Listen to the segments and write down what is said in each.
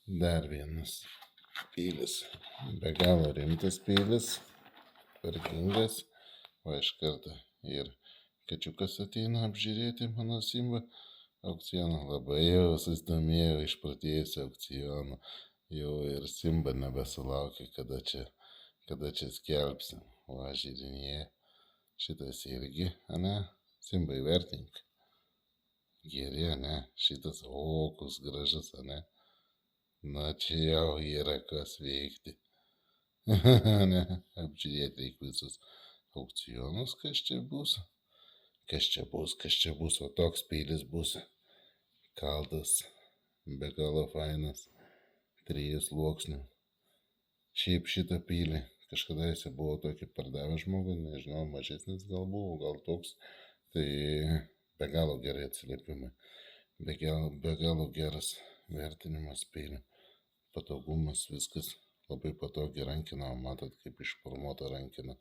Dar vienas peilis. Be galo rimtas peilis. Tvarkingas. O iš karto ir kačiukas ateina apžiūrėti mano Simba aukcioną. Labai jau susidomėjau išprotėjusio aukciono. Jau ir Simba nebesulaukia, kada čia skelbsim. O aš žiūrinėju. Šitas irgi, ane? Simba įvertink. Geri, ane? Šitas okus gražus, ane? Na čia jau yra kas veikti. Ne, apžiūrėti reikia visus aukcionus, kas čia bus. Kas čia bus, o toks peilis bus. Kaltas, be galo fainas, 3 sluoksnių. Šiaip šitą peilį kažkadaise buvo tokį pardavęs žmogui, nežinau, mažesnis gal buvo, gal toks. Tai be galo gerai atsiliepimai, be galo geras vertinimas peilio, patogumas, viskas. Labai patogi rankina, matot kaip išformuota rankina.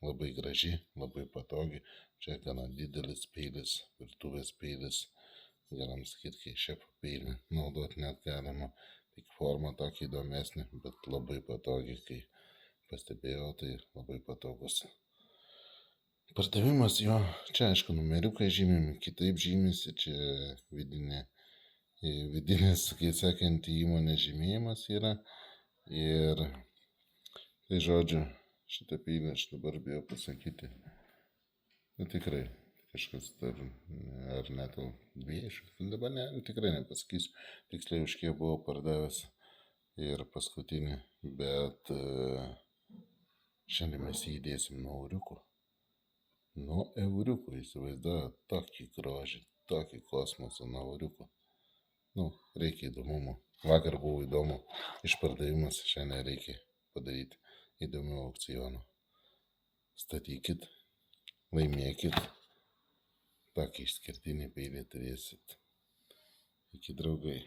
Labai graži, labai patogi. Čia gana didelis peilis, virtuvės peilis. Galim sakyti, kai šefo peilį naudoti net galima. Tik forma tokia įdomesnė, bet labai patogi, kai pastebėjau, tai labai patogus. Pardavimas jo, čia aišku numeriukai žymimi, kitaip žymisi, čia vidinės, kaip sakant, įmonės žymėjimas yra. Ir tai žodžiu, šitą peilį aš dabar bijau pasakyti. Nu tikrai, kažkas dar, ar net 200, dabar ne, tikrai nepasakysiu. Tiksliai už kiek buvau pardavęs ir paskutinį, bet šiandien mes įdėsim nuo euriukų. Nuo euriukų, įsivaizduoju, tokį grožį, tokį kosmosą nuo euriukų. Nu, reikia įdomumo. Vakar buvo įdomu išpardavimas, šiandien reikia padaryti įdomių aukcionų. Statykit, laimėkit, tokį išskirtinį peilį turėsit. Iki draugai.